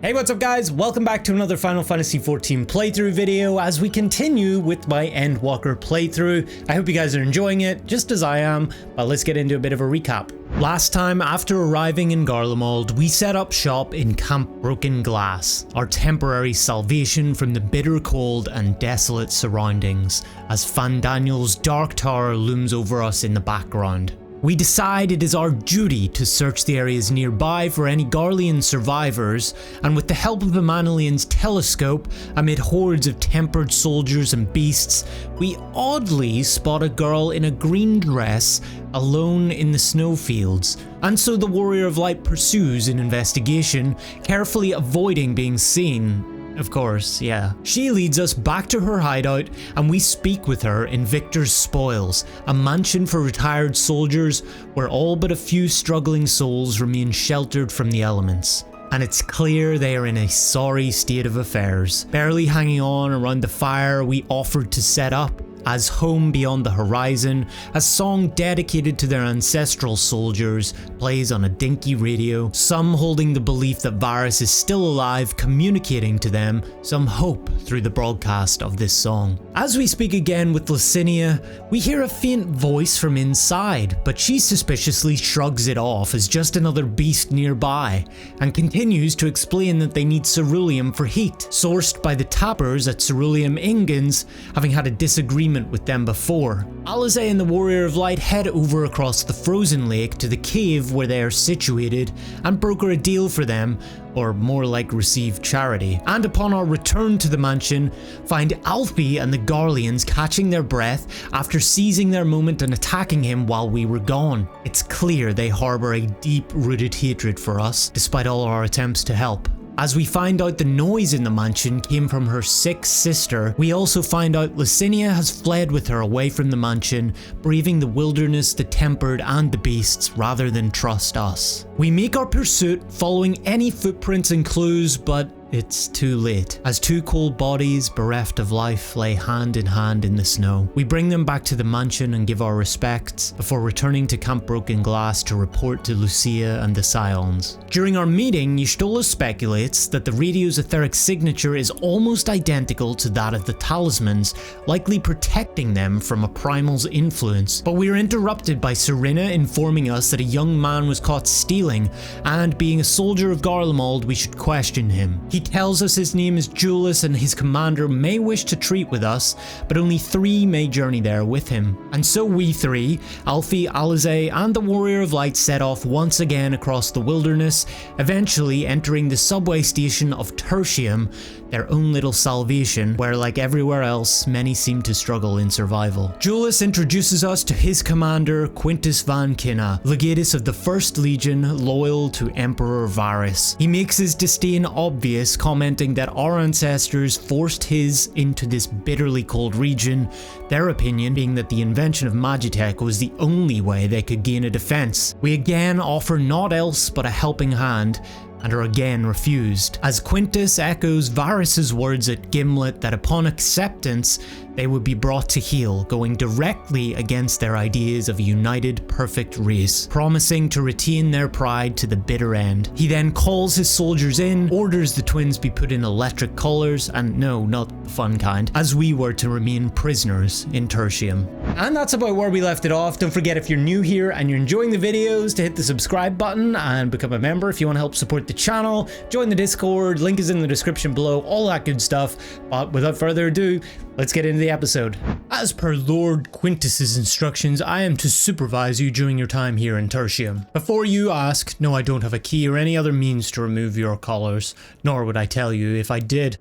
Hey, what's up guys? Welcome back to another Final Fantasy XIV playthrough video as we continue with my Endwalker playthrough. I hope you guys are enjoying it, just as I am, but let's get into a bit of a recap. Last time, after arriving in Garlemald, we set up shop in Camp Broken Glass, our temporary salvation from the bitter cold and desolate surroundings, as Fandaniel's Dark Tower looms over us in the background. We decide it is our duty to search the areas nearby for any Garlean survivors, and with the help of Emanilian's telescope, amid hordes of tempered soldiers and beasts, we oddly spot a girl in a green dress alone in the snowfields, and so the Warrior of Light pursues an investigation, carefully avoiding being seen. Of course, yeah. She leads us back to her hideout and we speak with her in Victor's Spoils, a mansion for retired soldiers where all but a few struggling souls remain sheltered from the elements. And it's clear they are in a sorry state of affairs. Barely hanging on around the fire we offered to set up, as Home Beyond the Horizon, a song dedicated to their ancestral soldiers, plays on a dinky radio, some holding the belief that Varus is still alive, communicating to them some hope through the broadcast of this song. As we speak again with Licinia, we hear a faint voice from inside, but she suspiciously shrugs it off as just another beast nearby, and continues to explain that they need ceruleum for heat, sourced by the tappers at Ceruleum Ingens, having had a disagreement with them before. Alisaie and the Warrior of Light head over across the frozen lake to the cave where they are situated and broker a deal for them, or more like receive charity. And upon our return to the mansion, find Alfie and the Garleans catching their breath after seizing their moment and attacking him while we were gone. It's clear they harbour a deep-rooted hatred for us, despite all our attempts to help. As we find out the noise in the mansion came from her sick sister, we also find out Licinia has fled with her away from the mansion, braving the wilderness, the tempered, and the beasts rather than trust us. We make our pursuit following any footprints and clues, but it's too late, as two cold bodies bereft of life lay hand in hand in the snow. We bring them back to the mansion and give our respects before returning to Camp Broken Glass to report to Lucia and the Scions. During our meeting, Jullus speculates that the radio's etheric signature is almost identical to that of the talismans, likely protecting them from a primal's influence. But we are interrupted by Serena informing us that a young man was caught stealing, and being a soldier of Garlemald, we should question him. He tells us his name is Jullus and his commander may wish to treat with us, but only 3 may journey there with him. And so we 3, Alfie, Alisaie, and the Warrior of Light set off once again across the wilderness, eventually entering the subway station of Tertium, their own little salvation, where like everywhere else, many seem to struggle in survival. Jullus introduces us to his commander, Quintus van Kinna, legatus of the 1st Legion, loyal to Emperor Varus. He makes his disdain obvious, commenting that our ancestors forced his into this bitterly cold region, their opinion being that the invention of Magitech was the only way they could gain a defense. We again offer naught else but a helping hand, and are again refused, as Quintus echoes Varus's words at Gimlet that upon acceptance, they would be brought to heel, going directly against their ideas of a united, perfect race, promising to retain their pride to the bitter end. He then calls his soldiers in, orders the twins be put in electric collars, and no, not the fun kind, as we were to remain prisoners in Tertium. And that's about where we left it off. Don't forget, if you're new here and you're enjoying the videos, to hit the subscribe button and become a member if you want to help support the channel. Join the Discord, link is in the description below, all that good stuff. But without further ado, let's get into the episode. As per Lord Quintus's instructions, I am to supervise you during your time here in Tertium. Before you ask, no, I don't have a key or any other means to remove your collars, nor would I tell you if I did.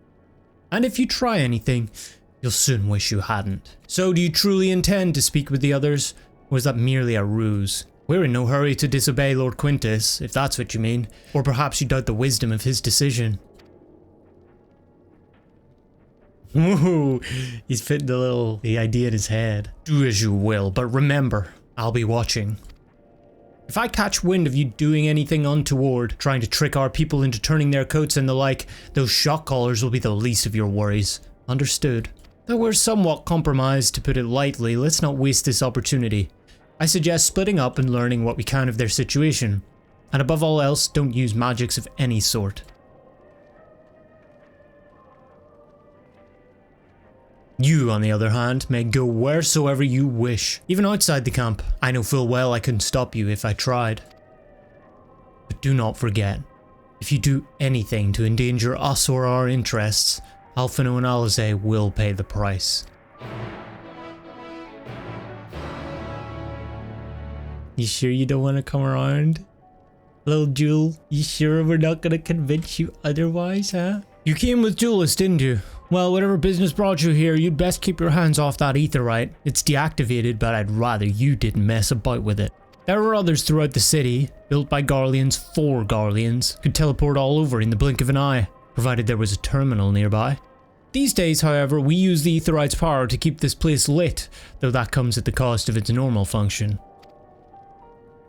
And if you try anything, you'll soon wish you hadn't. So do you truly intend to speak with the others, or is that merely a ruse? We're in no hurry to disobey Lord Quintus, if that's what you mean, or perhaps you doubt the wisdom of his decision. Woohoo! He's fitting the idea in his head. Do as you will, but remember, I'll be watching. If I catch wind of you doing anything untoward, trying to trick our people into turning their coats and the like, those shock collars will be the least of your worries. Understood? Though we're somewhat compromised, to put it lightly, let's not waste this opportunity. I suggest splitting up and learning what we can of their situation. And above all else, don't use magics of any sort. You, on the other hand, may go wheresoever you wish, even outside the camp. I know full well I couldn't stop you if I tried. But do not forget, if you do anything to endanger us or our interests, Alphino and Alizé will pay the price. You sure you don't want to come around? Little Jewel, you sure we're not gonna convince you otherwise, huh? You came with Jullus, didn't you? Well, whatever business brought you here, you'd best keep your hands off that aetherite. It's deactivated, but I'd rather you didn't mess about with it. There were others throughout the city, built by Garleans for Garleans, could teleport all over in the blink of an eye, provided there was a terminal nearby. These days, however, we use the aetherite's power to keep this place lit, though that comes at the cost of its normal function.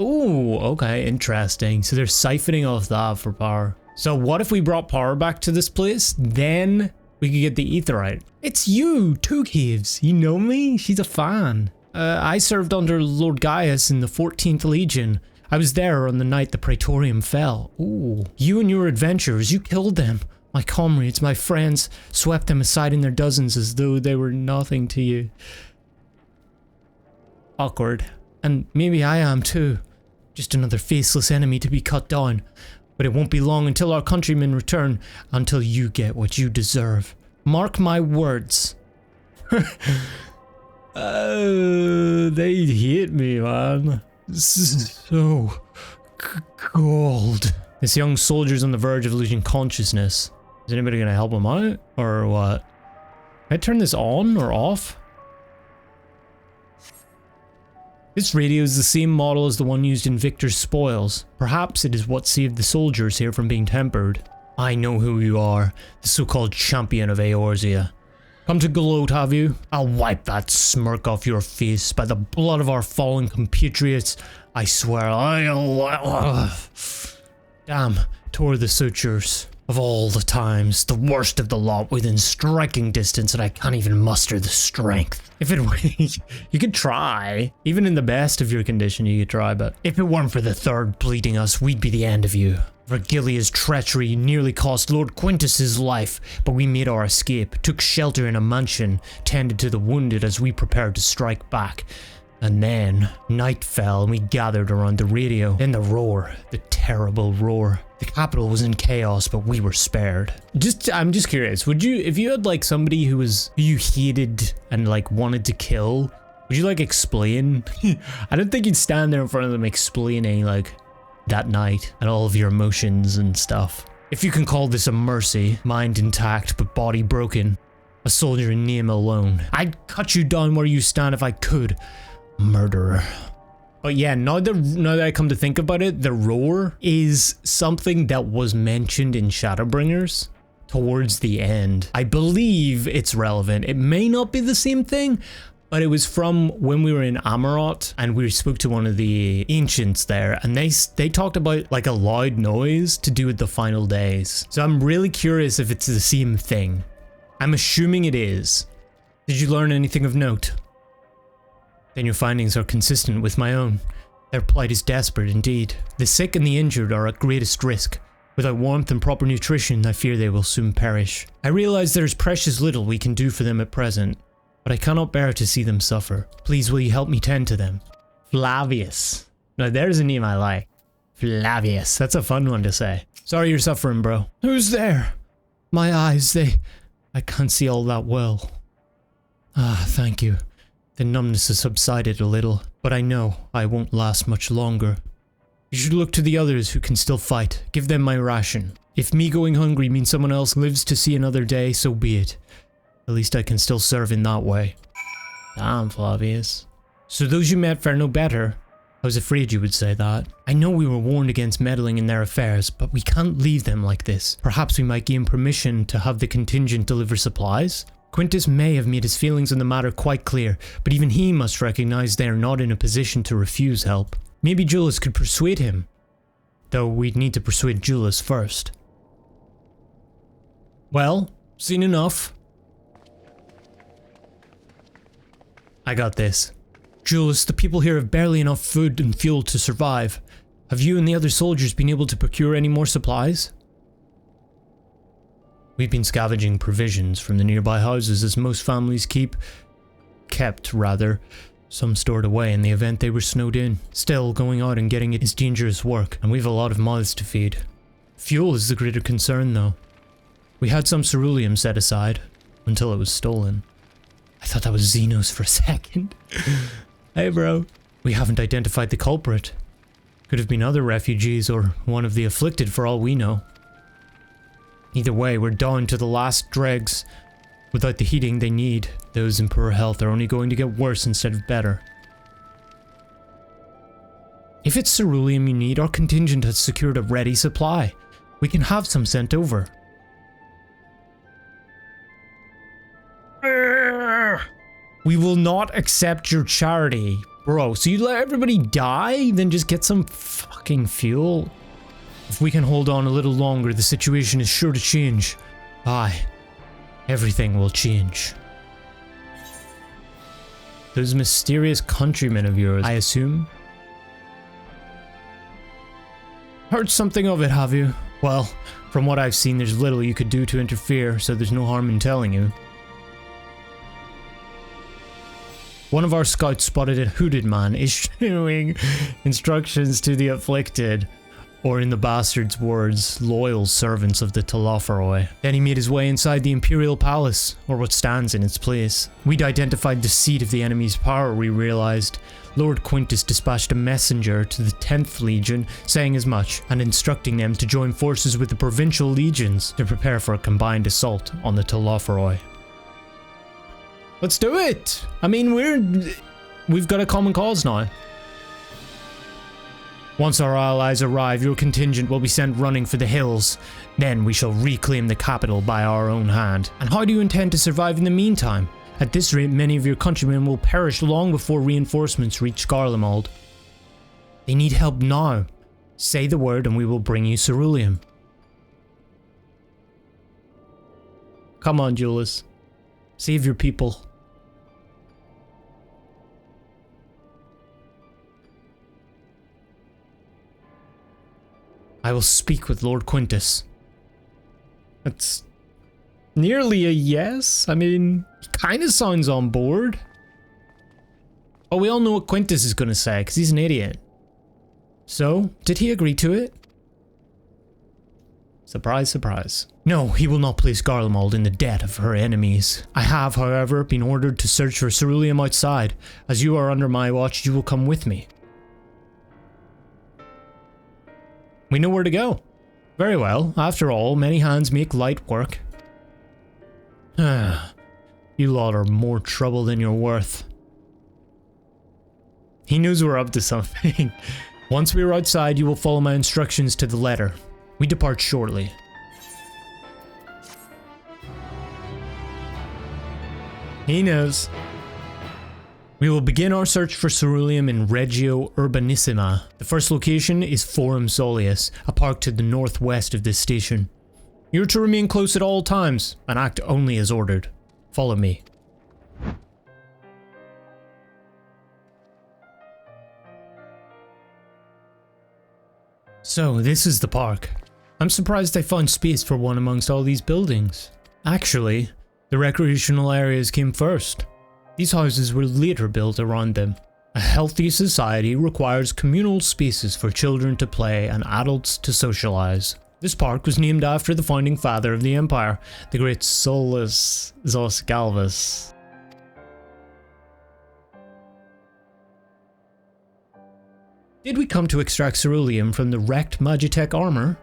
Ooh, okay, interesting. So they're siphoning off that for power. So what if we brought power back to this place? Then we could get the aetherite. It's you, Two Caves. You know me? She's a fan. I served under Lord Gaius in the 14th Legion. I was there on the night the Praetorium fell. Ooh. You and your adventurers, you killed them. My comrades, my friends, swept them aside in their dozens as though they were nothing to you. Awkward. And maybe I am too. Just another faceless enemy to be cut down. But it won't be long until our countrymen return, until you get what you deserve. Mark my words. Oh, they hate me, man. So cold. This young soldier's on the verge of losing consciousness. Is anybody gonna help him out? Or what? Can I turn this on or off? This radio is the same model as the one used in Victor's spoils. Perhaps it is what saved the soldiers here from being tempered. I know who you are, the so-called champion of Eorzea. Come to gloat, have you? I'll wipe that smirk off your face. By the blood of our fallen compatriots, I swear I'll... Damn, tore the sutures. Of all the times, the worst of the lot within striking distance, and I can't even muster the strength. If it were, you could try. Even in the best of your condition, you could try, but if it weren't for the third bleeding us, we'd be the end of you. Vergilia's treachery nearly cost Lord Quintus his life, but we made our escape, took shelter in a mansion, tended to the wounded as we prepared to strike back. And then, night fell and we gathered around the radio. Then the roar, the terrible roar. The capital was in chaos, but we were spared. I'm just curious, would you, if you had like somebody who you hated and like wanted to kill, would you like explain? I don't think you'd stand there in front of them explaining like that night and all of your emotions and stuff. If you can call this a mercy, mind intact but body broken, a soldier in name alone, I'd cut you down where you stand if I could. Murderer. But yeah, now that I come to think about it, the roar is something that was mentioned in Shadowbringers towards the end. I believe it's relevant. It may not be the same thing, but it was from when we were in Amarot and we spoke to one of the ancients there, and they talked about like a loud noise to do with the final days. So I'm really curious if it's the same thing. I'm assuming it is. Did you learn anything of note? Then your findings are consistent with my own. Their plight is desperate indeed. The sick and the injured are at greatest risk. Without warmth and proper nutrition, I fear they will soon perish. I realize there is precious little we can do for them at present, but I cannot bear to see them suffer. Please will you help me tend to them? Flavius. Now there's a name I like. Flavius. That's a fun one to say. Sorry you're suffering, bro. Who's there? My eyes, I can't see all that well. Ah, thank you. The numbness has subsided a little, but I know I won't last much longer. You should look to the others who can still fight. Give them my ration. If me going hungry means someone else lives to see another day, so be it. At least I can still serve in that way. Damn, Flavius. So those you met fare no better? I was afraid you would say that. I know we were warned against meddling in their affairs, but we can't leave them like this. Perhaps we might gain permission to have the contingent deliver supplies? Quintus may have made his feelings on the matter quite clear, but even he must recognize they are not in a position to refuse help. Maybe Jullus could persuade him, though we'd need to persuade Jullus first. Well, seen enough. I got this. Jullus, the people here have barely enough food and fuel to survive. Have you and the other soldiers been able to procure any more supplies? We've been scavenging provisions from the nearby houses as most families kept some stored away in the event they were snowed in. Still, going out and getting it is dangerous work, and we've a lot of mouths to feed. Fuel is the greater concern though. We had some ceruleum set aside, until it was stolen. I thought that was Xenos for a second. Hey bro. We haven't identified the culprit. Could have been other refugees or one of the afflicted for all we know. Either way, we're down to the last dregs. Without the heating they need, those in poor health are only going to get worse instead of better. If it's ceruleum you need, our contingent has secured a ready supply. We can have some sent over. We will not accept your charity. Bro, so you let everybody die, then just get some fucking fuel? If we can hold on a little longer, the situation is sure to change. Aye, everything will change. Those mysterious countrymen of yours, I assume? Heard something of it, have you? Well, from what I've seen, there's little you could do to interfere, so there's no harm in telling you. One of our scouts spotted a hooded man issuing instructions to the afflicted, or in the bastard's words, loyal servants of the Thancred. Then he made his way inside the Imperial Palace, or what stands in its place. We'd identified the seat of the enemy's power, we realized. Lord Quintus dispatched a messenger to the 10th Legion, saying as much, and instructing them to join forces with the provincial legions to prepare for a combined assault on the Thancred. Let's do it! I mean, we've got a common cause now. Once our allies arrive, your contingent will be sent running for the hills. Then we shall reclaim the capital by our own hand. And how do you intend to survive in the meantime? At this rate, many of your countrymen will perish long before reinforcements reach Garleans. They need help now. Say the word and we will bring you ceruleum. Come on, Jullus. Save your people. I will speak with Lord Quintus. That's nearly a yes. I mean, he kind of sounds on board. Oh, we all know what Quintus is going to say, because he's an idiot. So, did he agree to it? Surprise, surprise. No, he will not place Garleans in the debt of her enemies. I have, however, been ordered to search for ceruleum outside. As you are under my watch, you will come with me. We know where to go. Very well. After all, many hands make light work. You lot are more trouble than you're worth. He knows we're up to something. Once we are outside, you will follow my instructions to the letter. We depart shortly. He knows. We will begin our search for ceruleum in Regio Urbanissima. The first location is Forum Solius, a park to the northwest of this station. You're to remain close at all times, and act only as ordered. Follow me. So, this is the park. I'm surprised I found space for one amongst all these buildings. Actually, the recreational areas came first. These houses were later built around them. A healthy society requires communal spaces for children to play and adults to socialize. This park was named after the founding father of the empire, the great Solius Galvus. Did we come to extract ceruleum from the wrecked Magitech armor?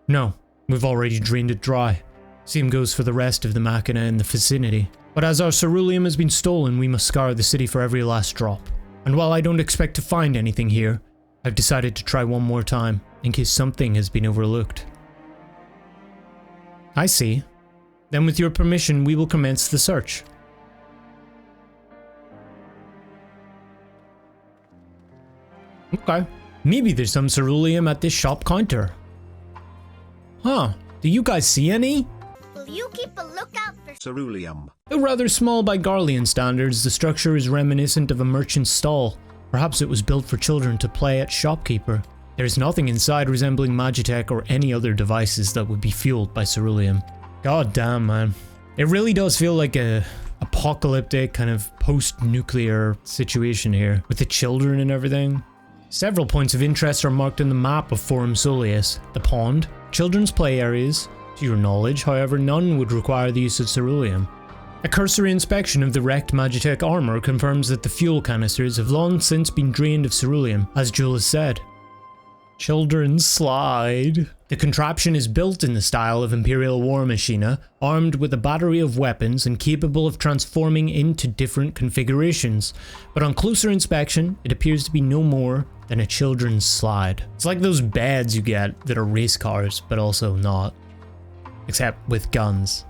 No, we've already drained it dry. Same goes for the rest of the machina in the vicinity. But as our ceruleum has been stolen, we must scour the city for every last drop. And while I don't expect to find anything here, I've decided to try one more time, in case something has been overlooked. I see. Then with your permission, we will commence the search. Okay. Maybe there's some ceruleum at this shop counter. Huh. Do you guys see any? Will you keep a lookout for ceruleum? Though rather small by Garlean standards, the structure is reminiscent of a merchant's stall. Perhaps it was built for children to play at shopkeeper. There's nothing inside resembling Magitech or any other devices that would be fueled by ceruleum. God damn, man. It really does feel like a apocalyptic kind of post-nuclear situation here, with the children and everything. Several points of interest are marked on the map of Forum Solius. The pond, children's play areas. To your knowledge, however, none would require the use of ceruleum. A cursory inspection of the wrecked Magitech armor confirms that the fuel canisters have long since been drained of ceruleum, as Jullus said. Children's slide. The contraption is built in the style of Imperial War Machina, armed with a battery of weapons and capable of transforming into different configurations. But on closer inspection, it appears to be no more than a children's slide. It's like those beds you get that are race cars, but also not. Except with guns.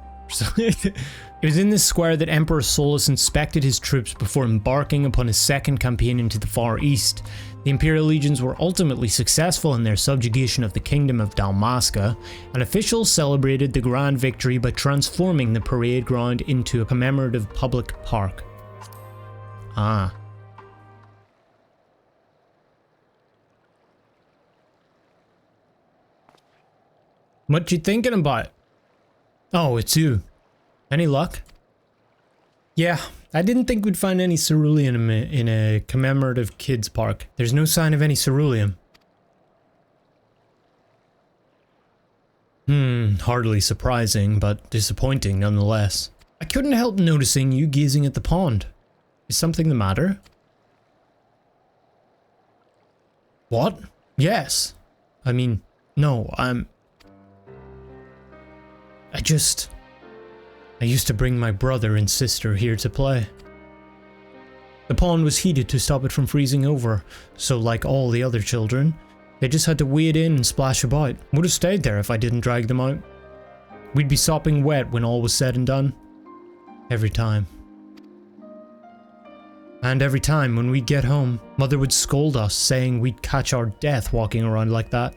It was in this square that Emperor Solius inspected his troops before embarking upon his second campaign into the Far East. The Imperial legions were ultimately successful in their subjugation of the Kingdom of Dalmasca, and officials celebrated the grand victory by transforming the parade ground into a commemorative public park. Ah. What you thinking about? Oh, it's you. Any luck? Yeah, I didn't think we'd find any ceruleum in a commemorative kids park. There's no sign of any ceruleum. Hardly surprising, but disappointing nonetheless. I couldn't help noticing you gazing at the pond. Is something the matter? What? Yes. I mean, no, I used to bring my brother and sister here to play. The pond was heated to stop it from freezing over, so like all the other children, they just had to wade in and splash about. Would have stayed there if I didn't drag them out. We'd be sopping wet when all was said and done. Every time. And every time when we'd get home, Mother would scold us, saying we'd catch our death walking around like that.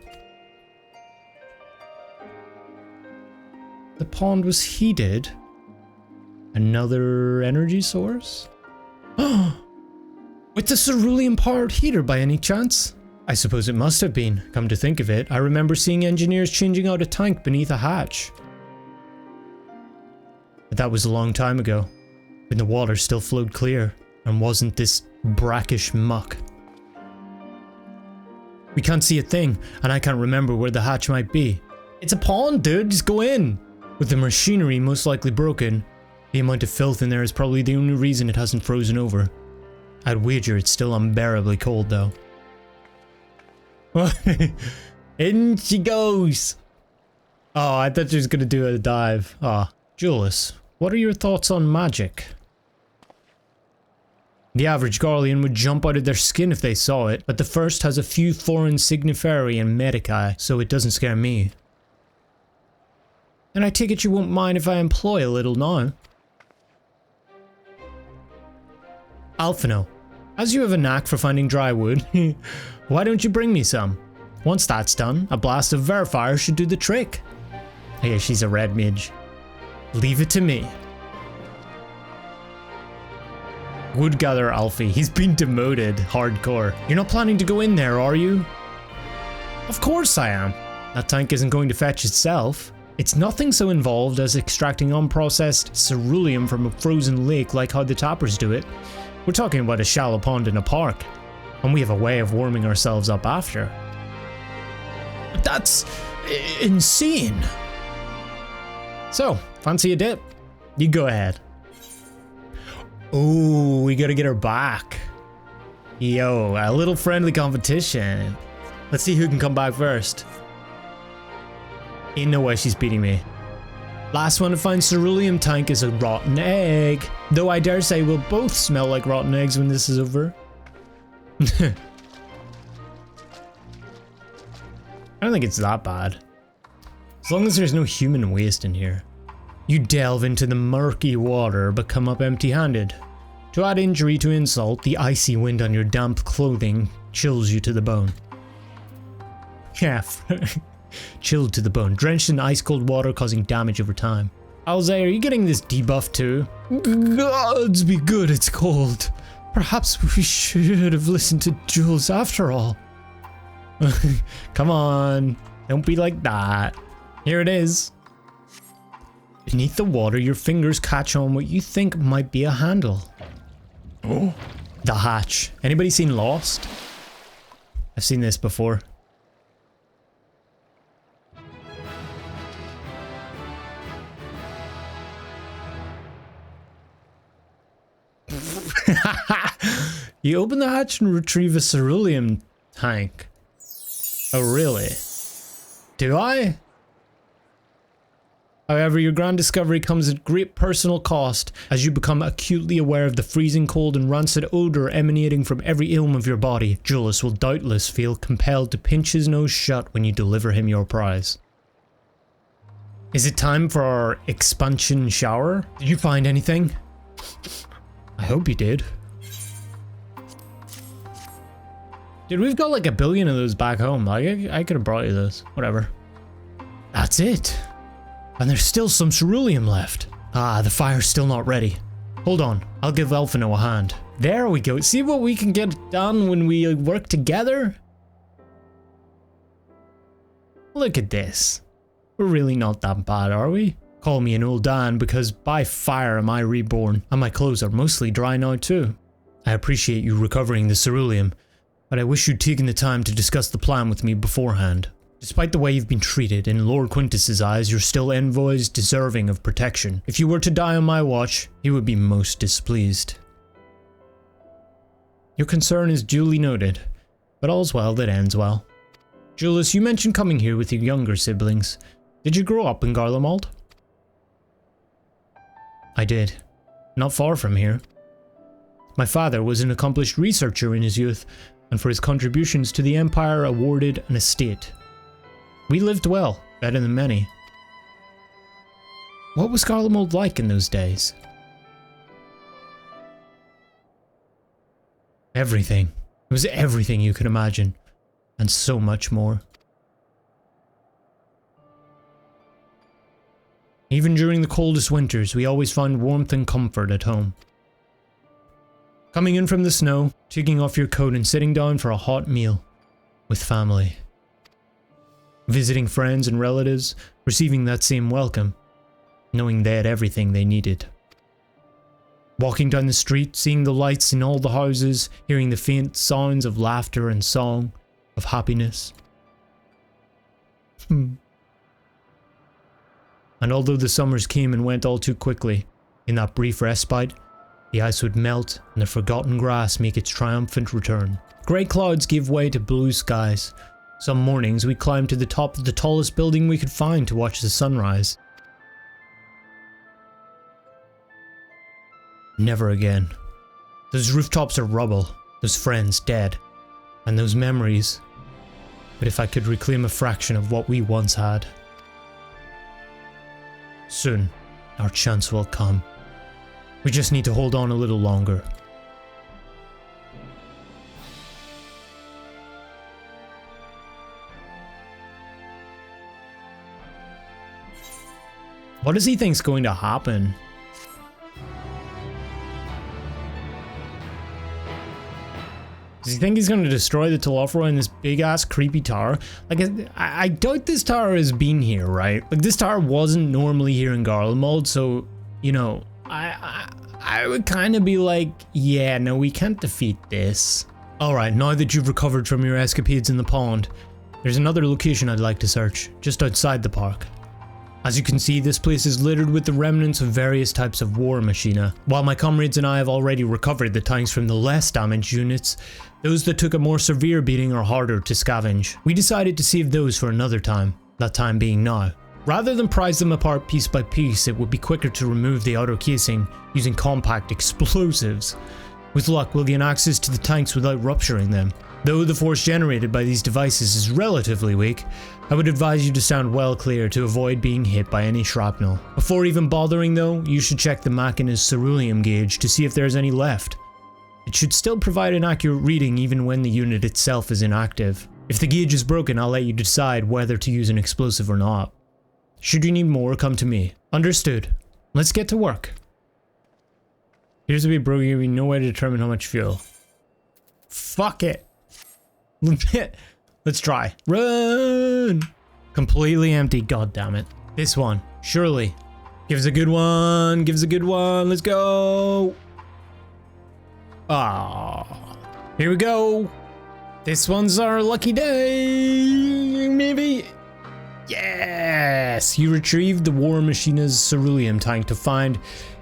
The pond was heated. Another energy source? With the ceruleum-powered heater by any chance? I suppose it must have been. Come to think of it, I remember seeing engineers changing out a tank beneath a hatch. But that was a long time ago, when the water still flowed clear, and wasn't this brackish muck. We can't see a thing, and I can't remember where the hatch might be. It's a pond, dude, just go in! With the machinery most likely broken, the amount of filth in there is probably the only reason it hasn't frozen over. I'd wager it's still unbearably cold though. In she goes! Oh, I thought she was gonna do a dive. Ah, Jullus, what are your thoughts on magic? The average Garlean would jump out of their skin if they saw it, but the first has a few foreign signiferi and medici, so it doesn't scare me. And I take it you won't mind if I employ a little now. Alphino, as you have a knack for finding dry wood, why don't you bring me some? Once that's done, a blast of Verifire should do the trick. Hey, she's a red mage. Leave it to me. Wood gatherer Alfie, he's been demoted hardcore. You're not planning to go in there, are you? Of course I am. That tank isn't going to fetch itself. It's nothing so involved as extracting unprocessed ceruleum from a frozen lake like how the tappers do it. We're talking about a shallow pond in a park, and we have a way of warming ourselves up after. But that's insane. So, fancy a dip? You go ahead. Oh, we gotta get her back. Yo, a little friendly competition. Let's see who can come back first. Ain't no way she's beating me. Last one to find ceruleum tank is a rotten egg. Though I dare say we'll both smell like rotten eggs when this is over. I don't think it's that bad. As long as there's no human waste in here. You delve into the murky water but come up empty-handed. To add injury to insult, the icy wind on your damp clothing chills you to the bone. Yeah, chilled to the bone, drenched in ice-cold water causing damage over time. Alzay, are you getting this debuff too? Gods be good, it's cold. Perhaps we should have listened to Jullus after all. Come on. Don't be like that. Here it is. Beneath the water, your fingers catch on what you think might be a handle. Oh. The hatch. Anybody seen Lost? I've seen this before. You open the hatch and retrieve a cerulean tank. Oh, really? Do I? However, your grand discovery comes at great personal cost as you become acutely aware of the freezing cold and rancid odor emanating from every ilm of your body. Jullus will doubtless feel compelled to pinch his nose shut when you deliver him your prize. Is it time for our expansion shower? Did you find anything? I hope you did. Dude, we've got like 1 billion of those back home. Like, I could have brought you this. Whatever. That's it. And there's still some ceruleum left. Ah, the fire's still not ready. Hold on, I'll give Elfino a hand. There we go. See what we can get done when we work together? Look at this. We're really not that bad, are we? Call me an old Dan because by fire am I reborn, and my clothes are mostly dry now too. I appreciate you recovering the ceruleum, but I wish you'd taken the time to discuss the plan with me beforehand. Despite the way you've been treated, in Lord Quintus's eyes, you're still envoys deserving of protection. If you were to die on my watch, he would be most displeased. Your concern is duly noted, but all's well that ends well. Jullus, you mentioned coming here with your younger siblings. Did you grow up in Garlemald? I did. Not far from here. My father was an accomplished researcher in his youth, and for his contributions to the Empire awarded an estate. We lived well, better than many. What was Garlemald like in those days? Everything. It was everything you could imagine, and so much more. Even during the coldest winters, we always found warmth and comfort at home. Coming in from the snow, taking off your coat and sitting down for a hot meal with family. Visiting friends and relatives, receiving that same welcome, knowing they had everything they needed. Walking down the street, seeing the lights in all the houses, hearing the faint sounds of laughter and song, of happiness. And although the summers came and went all too quickly, in that brief respite, the ice would melt and the forgotten grass make its triumphant return. Grey clouds gave way to blue skies. Some mornings we climbed to the top of the tallest building we could find to watch the sunrise. Never again. Those rooftops are rubble, those friends dead, and those memories. But if I could reclaim a fraction of what we once had. Soon, our chance will come. We just need to hold on a little longer. What does he think's going to happen? Does he think he's going to destroy the Telofra in this big ass creepy tower? Like, I doubt this tower has been here, right? Like, this tower wasn't normally here in Garlemald, so, you know, I would kind of be like, yeah, no, we can't defeat this. Alright, now that you've recovered from your escapades in the pond, there's another location I'd like to search, just outside the park. As you can see, this place is littered with the remnants of various types of war machina. While my comrades and I have already recovered the tanks from the less damaged units, those that took a more severe beating are harder to scavenge. We decided to save those for another time, that time being now. Rather than prize them apart piece by piece, it would be quicker to remove the outer casing using compact explosives. With luck, we'll gain access to the tanks without rupturing them. Though the force generated by these devices is relatively weak, I would advise you to stand well clear to avoid being hit by any shrapnel. Before even bothering though, you should check the Machina's ceruleum gauge to see if there's any left. It should still provide an accurate reading even when the unit itself is inactive. If the gauge is broken, I'll let you decide whether to use an explosive or not. Should you need more, come to me. Understood. Let's get to work. Here's to be broken, giving no way to determine how much fuel. Fuck it. Let's try. Run! Completely empty. God damn it. This one. Surely. Give us a good one. Give us a good one. Let's go. Ah. Here we go. This one's our lucky day. Maybe. Yes. You retrieved the War Machina's ceruleum tank to find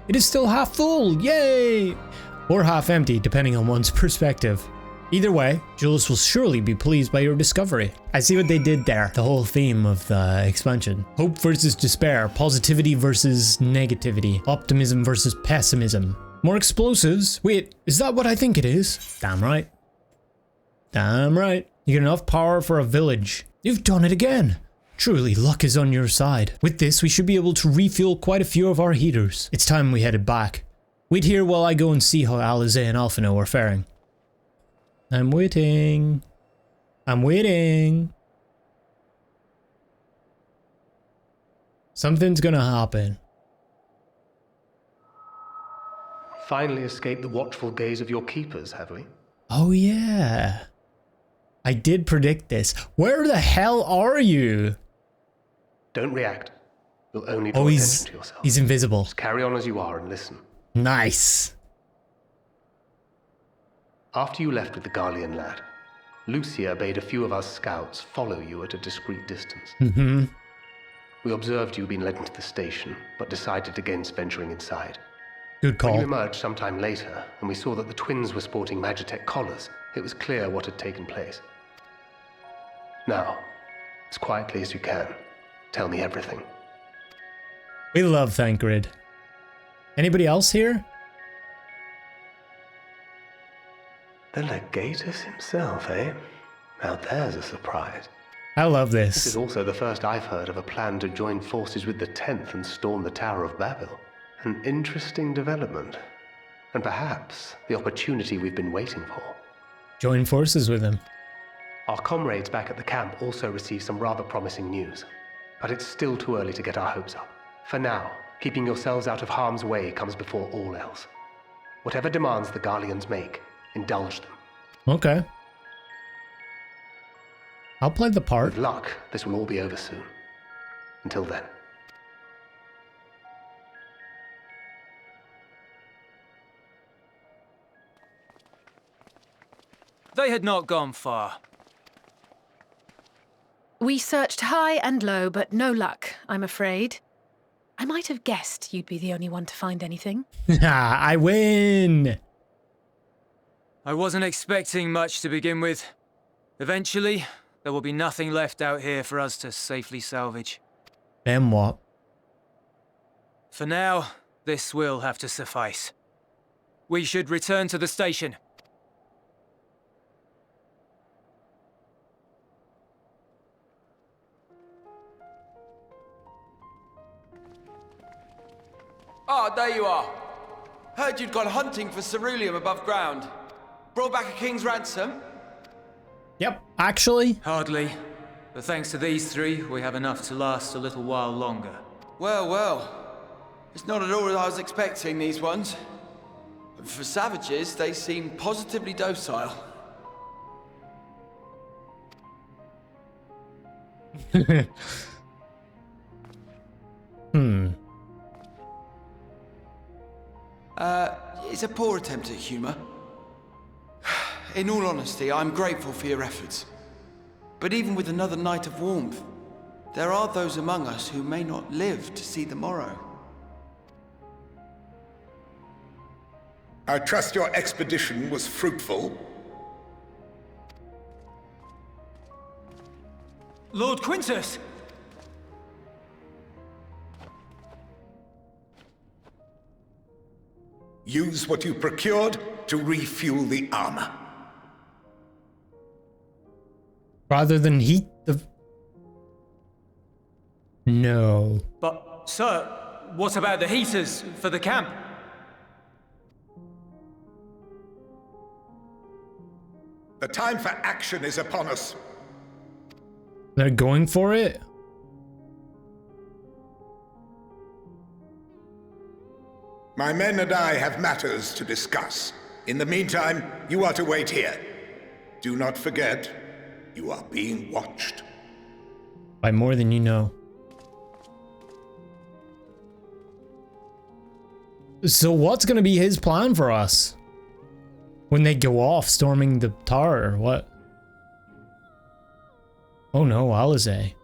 it is still half full. Yay. Or half empty, depending on one's perspective. Either way, Jullus will surely be pleased by your discovery. I see what they did there. The whole theme of the expansion. Hope versus despair. Positivity versus negativity. Optimism versus pessimism. More explosives? Wait, is that what I think it is? Damn right. Damn right. You get enough power for a village. You've done it again. Truly, luck is on your side. With this, we should be able to refuel quite a few of our heaters. It's time we headed back. Wait here while I go and see how Alizé and Alphino are faring. I'm waiting. I'm waiting. Something's gonna happen. Finally escaped the watchful gaze of your keepers, have we? Oh yeah. I did predict this. Where the hell are you? Don't react. You'll only draw attention to yourself. He's invisible. Just carry on as you are and listen. Nice. After you left with the Garlean lad, Lucia bade a few of our scouts follow you at a discreet distance. Mm-hmm. We observed you being led into the station, but decided against venturing inside. Good call. When you emerged sometime later, and we saw that the twins were sporting Magitech collars, it was clear what had taken place. Now, as quietly as you can, tell me everything. We love Thancred. Anybody else here? The Legatus himself, eh? Now there's a surprise. I love This this. is also the first I've heard of a plan to join forces with the 10th and storm the Tower of Babel. An interesting development. And perhaps the opportunity we've been waiting for. Join forces with him. Our comrades back at the camp also received some rather promising news. But it's still too early to get our hopes up. For now, keeping yourselves out of harm's way comes before all else. Whatever demands the Garleans make, indulge them. Okay. I'll play the part. With luck, this will all be over soon. Until then. They had not gone far. We searched high and low, but no luck, I'm afraid. I might have guessed you'd be the only one to find anything. I win. I wasn't expecting much to begin with. Eventually, there will be nothing left out here for us to safely salvage. Then what? For now, this will have to suffice. We should return to the station. Ah, there you are. Heard you'd gone hunting for ceruleum above ground. Brought back a king's ransom? Yep, actually. Hardly. But thanks to these three, we have enough to last a little while longer. Well, well. It's not at all as I was expecting, these ones. For savages, they seem positively docile. It's a poor attempt at humor. In all honesty, I'm grateful for your efforts. But even with another night of warmth, there are those among us who may not live to see the morrow. I trust your expedition was fruitful. Lord Quintus! Use what you procured to refuel the armor. Rather than heat the... No. But, sir, what about the heaters for the camp? The time for action is upon us. They're going for it? My men and I have matters to discuss. In the meantime, you are to wait here. Do not forget, You are being watched. By more than you know. So what's gonna be his plan for us? When they go off storming the tower or what? Oh no, Alizé.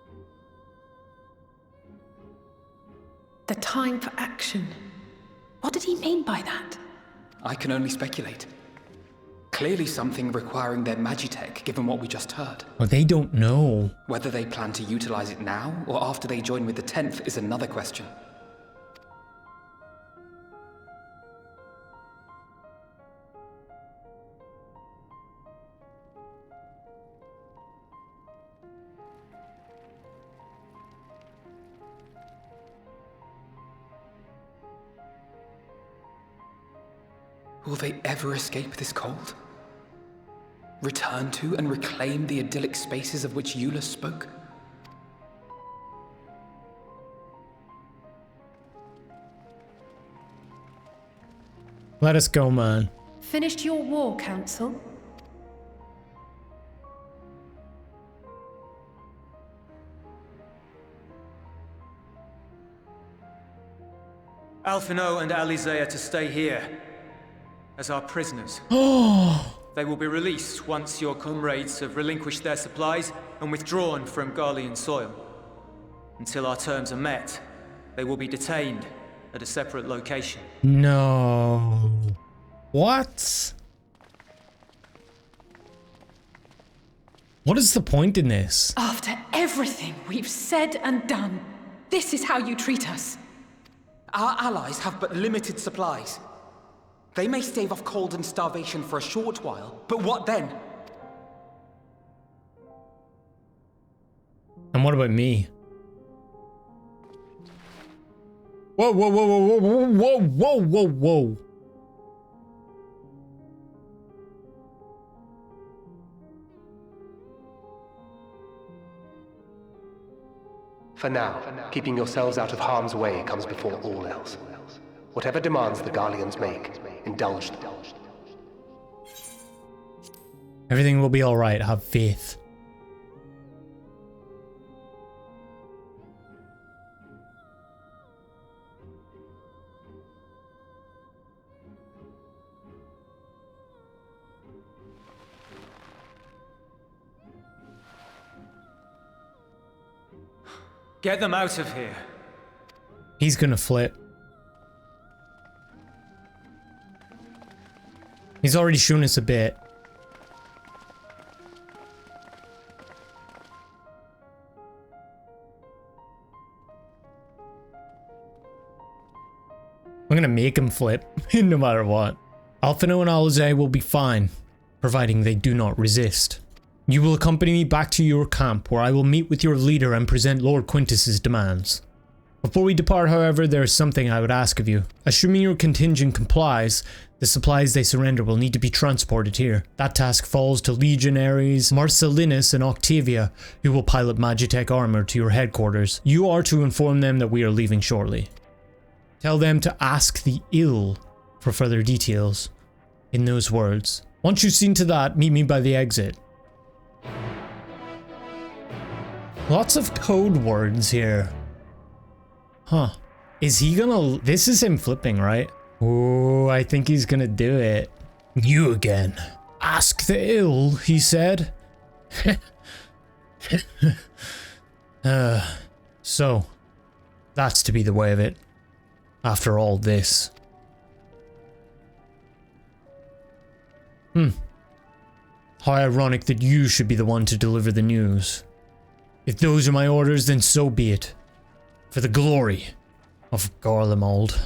The time for action. What did he mean by that? I can only speculate. Clearly something requiring their magitech, given what we just heard. Oh, they don't know. Whether they plan to utilize it now, or after they join with the 10th, is another question. Will they ever escape this cold? Return to and reclaim the idyllic spaces of which Jullus spoke? Let us go, man. Finished your war, Council? Alphino and Alizé are to stay here as our prisoners. They will be released once your comrades have relinquished their supplies and withdrawn from Garlean soil. Until our terms are met, they will be detained at a separate location. No. What? What is the point in this? After everything we've said and done, this is how you treat us. Our allies have but limited supplies. They may stave off cold and starvation for a short while, but what then? And what about me? Whoa, whoa, whoa, whoa, whoa, whoa, whoa, whoa, whoa. For now, keeping yourselves out of harm's way comes before all else. Whatever demands the Garleans make, indulge them. Everything will be alright, have faith. Get them out of here. He's gonna flip. He's already shown us a bit. I'm gonna make him flip, no matter what. Alphino and Alizé will be fine, providing they do not resist. You will accompany me back to your camp, where I will meet with your leader and present Lord Quintus's demands. Before we depart, however, there is something I would ask of you. Assuming your contingent complies, the supplies they surrender will need to be transported here. That task falls to legionaries Marcellinus and Octavia, who will pilot Magitech armor to your headquarters. You are to inform them that we are leaving shortly. Tell them to ask the ill for further details in those words. Once you've seen to that, meet me by the exit. Lots of code words here. Huh. Is he gonna... This is him flipping, right? Oh, I think he's gonna do it. You again. Ask the ill, he said. So, that's to be the way of it. After all this. How ironic that you should be the one to deliver the news. If those are my orders, then so be it. For the glory of Garlemald.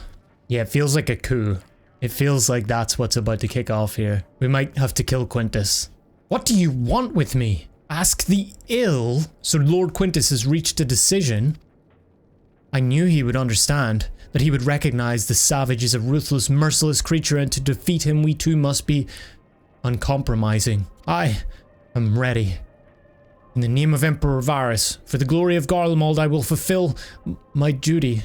Yeah, it feels like a coup. It feels like that's what's about to kick off here. We might have to kill Quintus. What do you want with me? Ask the ill? So Lord Quintus has reached a decision? I knew he would understand, that he would recognize the savage is a ruthless, merciless creature, and to defeat him we too must be uncompromising. I am ready. In the name of Emperor Varus, for the glory of Garlemald, I will fulfill my duty.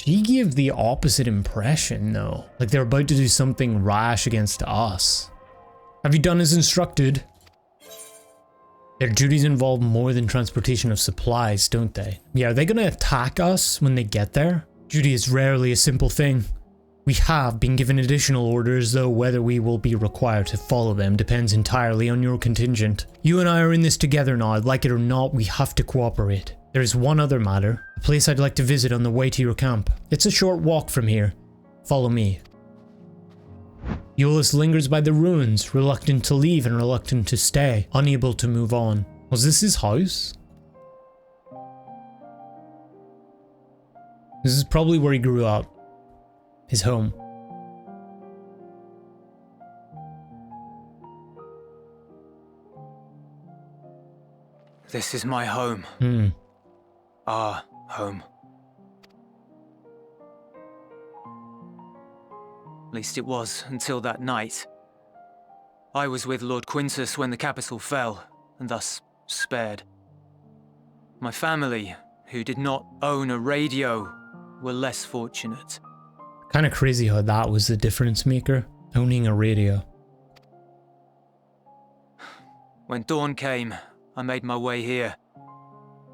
She gave the opposite impression though. Like they're about to do something rash against us. Have you done as instructed? Their duties involve more than transportation of supplies, don't they? Yeah, are they gonna attack us when they get there? Duty is rarely a simple thing. We have been given additional orders, though whether we will be required to follow them depends entirely on your contingent. You and I are in this together now, like it or not, we have to cooperate. There is one other matter, a place I'd like to visit on the way to your camp. It's a short walk from here. Follow me. Jullus lingers by the ruins, reluctant to leave and reluctant to stay, unable to move on. Was this his house? This is probably where he grew up. His home. This is my home. Our home. At least it was until that night. I was with Lord Quintus when the capital fell, and thus spared. My family, who did not own a radio, were less fortunate. Kind of crazy how that was the difference maker, owning a radio. When dawn came, I made my way here.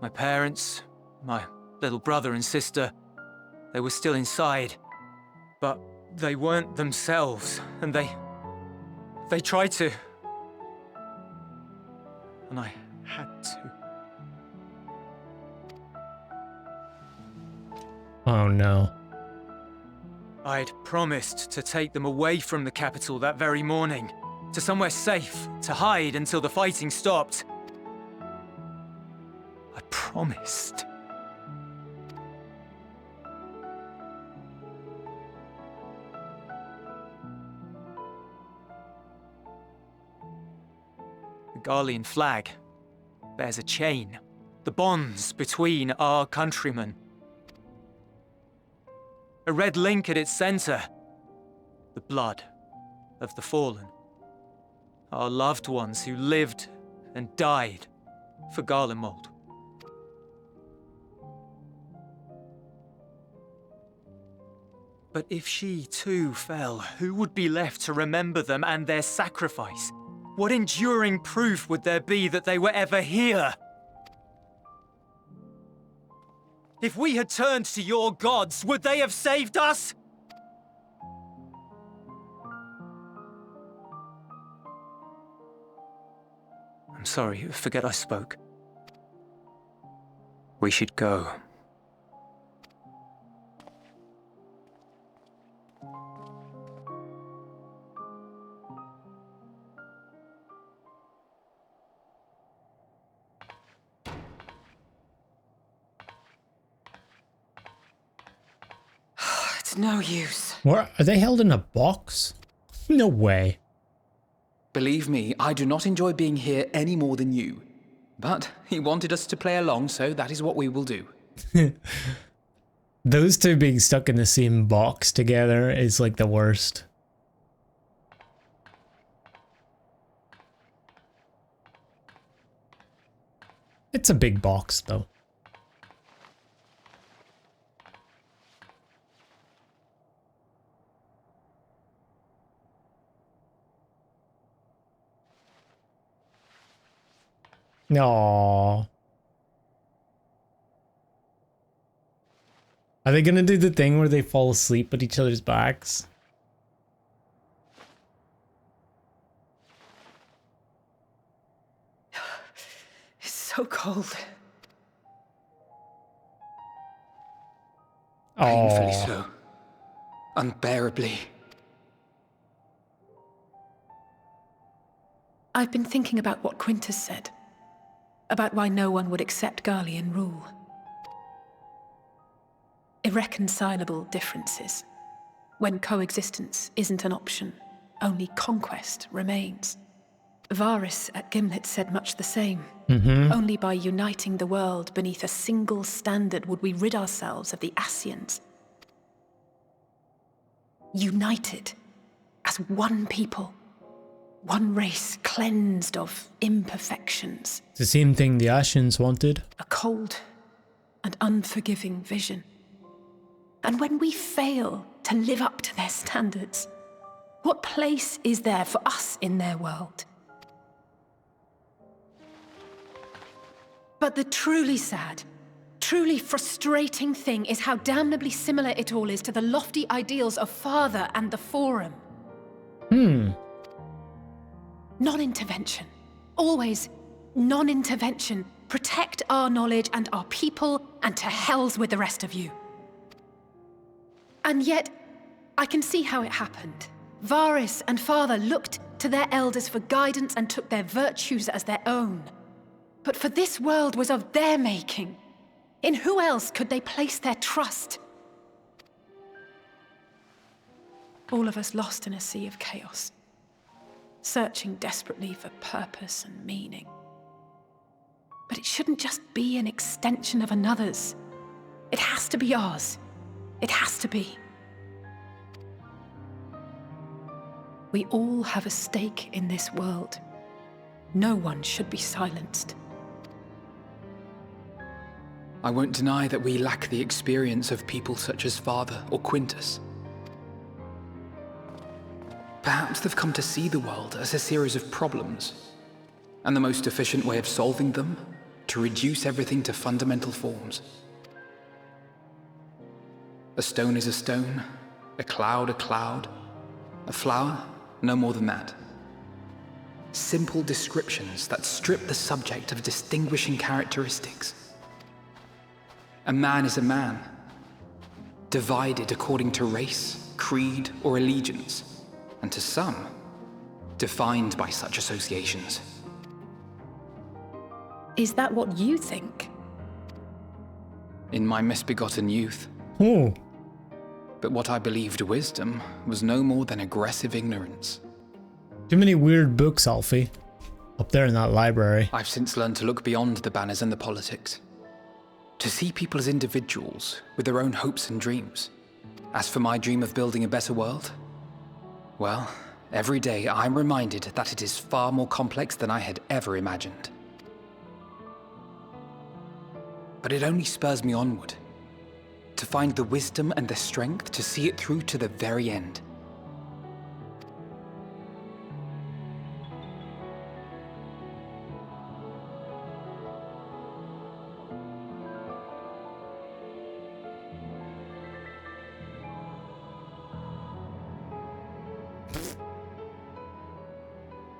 My parents, my little brother and sister, they were still inside. But they weren't themselves, and they tried to. And I had to. Oh no. I'd promised to take them away from the capital that very morning, to somewhere safe, to hide until the fighting stopped. I promised. The Garlean flag bears a chain, the bonds between our countrymen. A red link at its center, the blood of the fallen. Our loved ones who lived and died for Garlemald. But if she too fell, who would be left to remember them and their sacrifice? What enduring proof would there be that they were ever here? If we had turned to your gods, would they have saved us? I'm sorry, forget I spoke. We should go. It's no use. What? Are they held in a box? No way. Believe me, I do not enjoy being here any more than you. But he wanted us to play along, so that is what we will do. Those two being stuck in the same box together is like the worst. It's a big box though. Aww. Are they gonna do the thing where they fall asleep at each other's backs? It's so cold. Painfully so. Unbearably. I've been thinking about what Quintus said. About why no one would accept Garlean rule. Irreconcilable differences. When coexistence isn't an option, only conquest remains. Varus at Gimlet said much the same. Only by uniting the world beneath a single standard would we rid ourselves of the Ascians. United as one people. One race cleansed of imperfections. It's the same thing the Ascians wanted. A cold and unforgiving vision. And when we fail to live up to their standards, what place is there for us in their world? But the truly sad, truly frustrating thing is how damnably similar it all is to the lofty ideals of Father and the Forum. Non-intervention. Always non-intervention. Protect our knowledge and our people, and to hells with the rest of you. And yet, I can see how it happened. Varys and Father looked to their elders for guidance and took their virtues as their own. But for this world was of their making. In who else could they place their trust? All of us lost in a sea of chaos, searching desperately for purpose and meaning. But it shouldn't just be an extension of another's. It has to be ours. It has to be. We all have a stake in this world. No one should be silenced. I won't deny that we lack the experience of people such as Father or Quintus. Perhaps they've come to see the world as a series of problems, and the most efficient way of solving them, to reduce everything to fundamental forms. A stone is a stone, a cloud, a flower, no more than that. Simple descriptions that strip the subject of distinguishing characteristics. A man is a man, divided according to race, creed, or allegiance, and to some, defined by such associations. Is that what you think? In my misbegotten youth. Oh. But what I believed wisdom was no more than aggressive ignorance. Too many weird books, Alfie. Up there in that library. I've since learned to look beyond the banners and the politics. To see people as individuals with their own hopes and dreams. As for my dream of building a better world, well, every day I'm reminded that it is far more complex than I had ever imagined. But it only spurs me onward, to find the wisdom and the strength to see it through to the very end.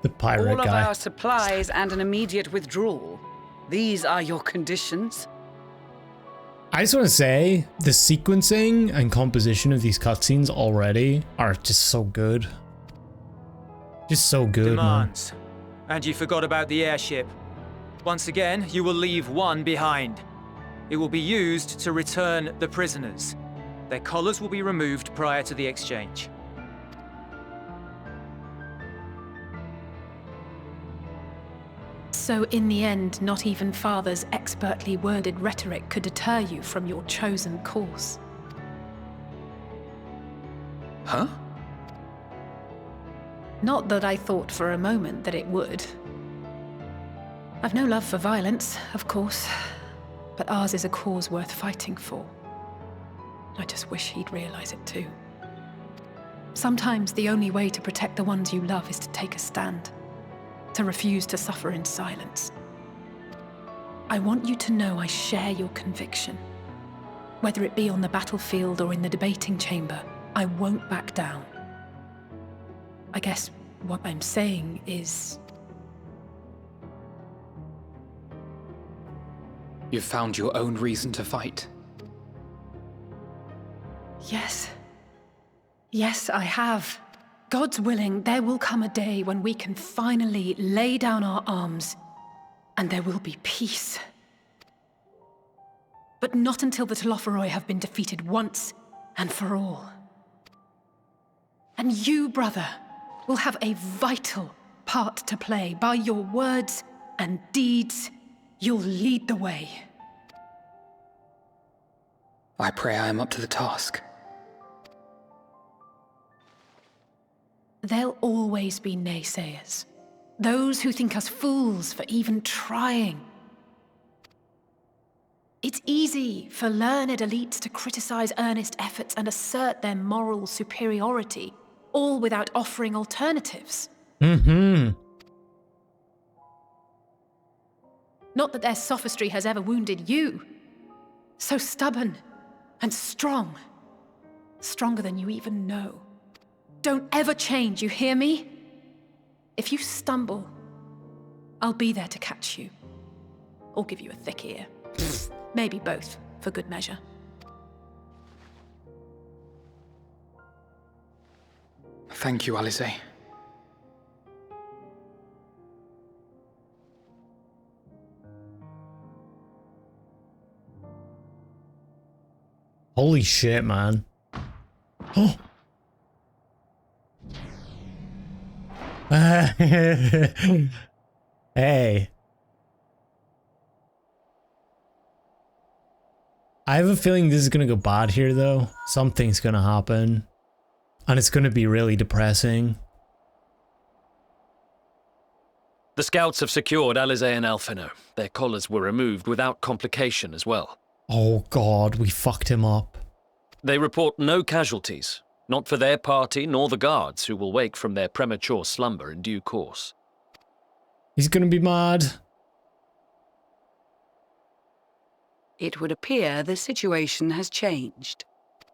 The pirate All of guy. our supplies and an immediate withdrawal. These are your conditions? I just want to say, the sequencing and composition of these cutscenes already are just so good. Just so good, Demands. And you forgot about the airship. Once again, you will leave one behind. It will be used to return the prisoners. Their collars will be removed prior to the exchange. So in the end, not even Father's expertly worded rhetoric could deter you from your chosen course. Huh? Not that I thought for a moment that it would. I've no love for violence, of course, but ours is a cause worth fighting for. I just wish he'd realize it too. Sometimes the only way to protect the ones you love is to take a stand. To refuse to suffer in silence. I want you to know I share your conviction. Whether it be on the battlefield or in the debating chamber, I won't back down. I guess what I'm saying is... You've found your own reason to fight. Yes. Yes, I have. God's willing, there will come a day when we can finally lay down our arms, and there will be peace. But not until the Telophoroi have been defeated once and for all. And you, brother, will have a vital part to play. By your words and deeds, you'll lead the way. I pray I am up to the task. There'll always be naysayers. Those who think us fools for even trying. It's easy for learned elites to criticize earnest efforts and assert their moral superiority, all without offering alternatives. Mm-hmm. Not that their sophistry has ever wounded you. So stubborn and strong. Stronger than you even know. Don't ever change, you hear me? If you stumble, I'll be there to catch you. Or give you a thick ear. Maybe both, for good measure. Thank you, Alice. Holy shit, man. Oh. Hey. I have a feeling this is gonna go bad here, though. Something's gonna happen. And it's gonna be really depressing. The scouts have secured Alize and Alphino. Their collars were removed without complication as well. Oh god, we fucked him up. They report no casualties, not for their party nor the guards, who will wake from their premature slumber in due course. He's gonna be mad. It would appear the situation has changed.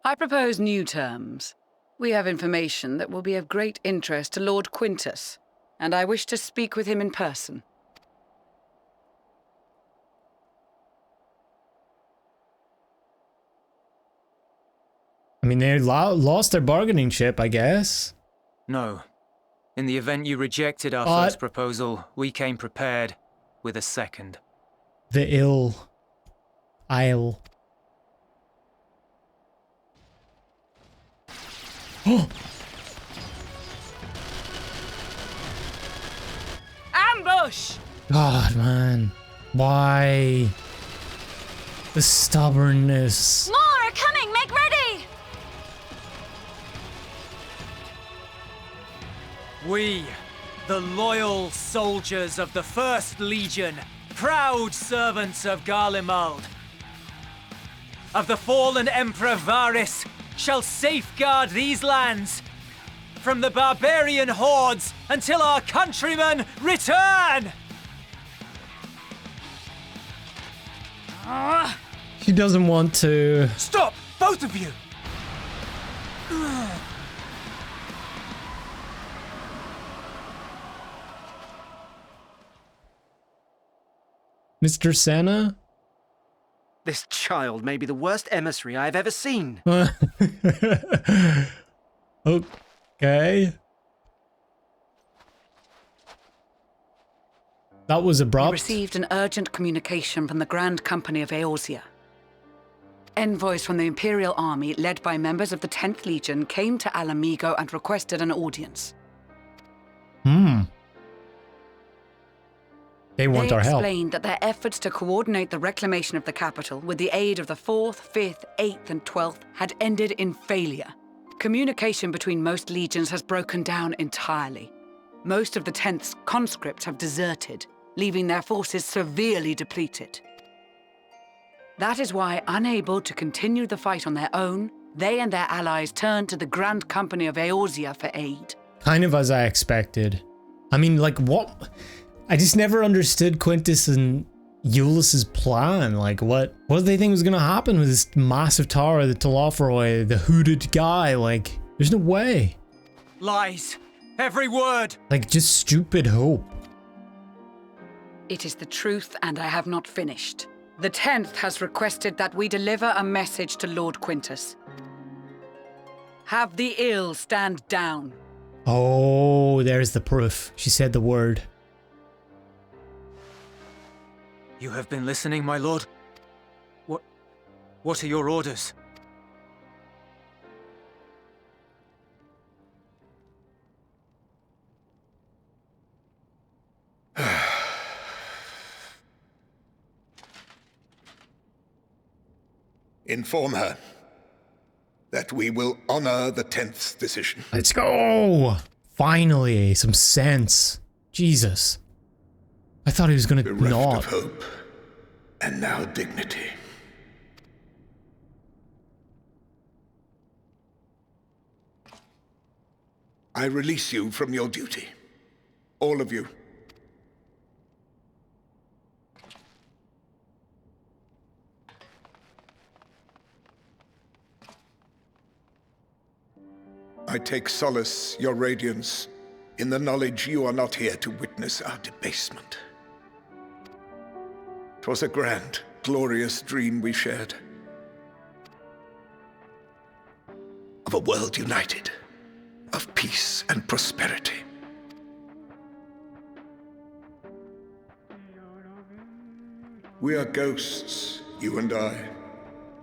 I propose new terms. We have information that will be of great interest to Lord Quintus, and I wish to speak with him in person. I mean, they lost their bargaining chip, I guess. No. In the event you rejected our first proposal, we came prepared with a second. The Isle. Oh! Ambush! God, man. Why? The stubbornness. More are coming! Make ready! We, the loyal soldiers of the First Legion, proud servants of Garlemald, of the fallen Emperor Varys, shall safeguard these lands from the barbarian hordes until our countrymen return! He doesn't want to. Stop! Both of you! Mr. Senna? This child may be the worst emissary I've ever seen. Okay. That was abrupt. We received an urgent communication from the Grand Company of Eorzea. Envoys from the Imperial Army, led by members of the 10th Legion, came to Alamigo and requested an audience. They want our help. They explained that their efforts to coordinate the reclamation of the capital with the aid of the 4th, 5th, 8th, and 12th had ended in failure. Communication between most legions has broken down entirely. Most of the 10th's conscripts have deserted, leaving their forces severely depleted. That is why, unable to continue the fight on their own, they and their allies turned to the Grand Company of Eorzea for aid. Kind of as I expected. I mean, like, what? I just never understood Quintus and Jullus's plan. Like, what did they think was gonna happen with this massive tower, the Telophoroi, the hooded guy? Like, there's no way. Lies! Every word! Like, just stupid hope. It is the truth, and I have not finished. The 10th has requested that we deliver a message to Lord Quintus. Have the ill stand down. Oh, there's the proof. She said the word. You have been listening, my lord? What are your orders? Inform her that we will honor the 10th's decision. Let's go! Finally, some sense. Jesus. I thought he was gonna Bereft not. of hope, and now dignity. I release you from your duty. All of you. I take solace, your radiance, in the knowledge you are not here to witness our debasement. 'Twas a grand, glorious dream we shared. Of a world united, of peace and prosperity. We are ghosts, you and I,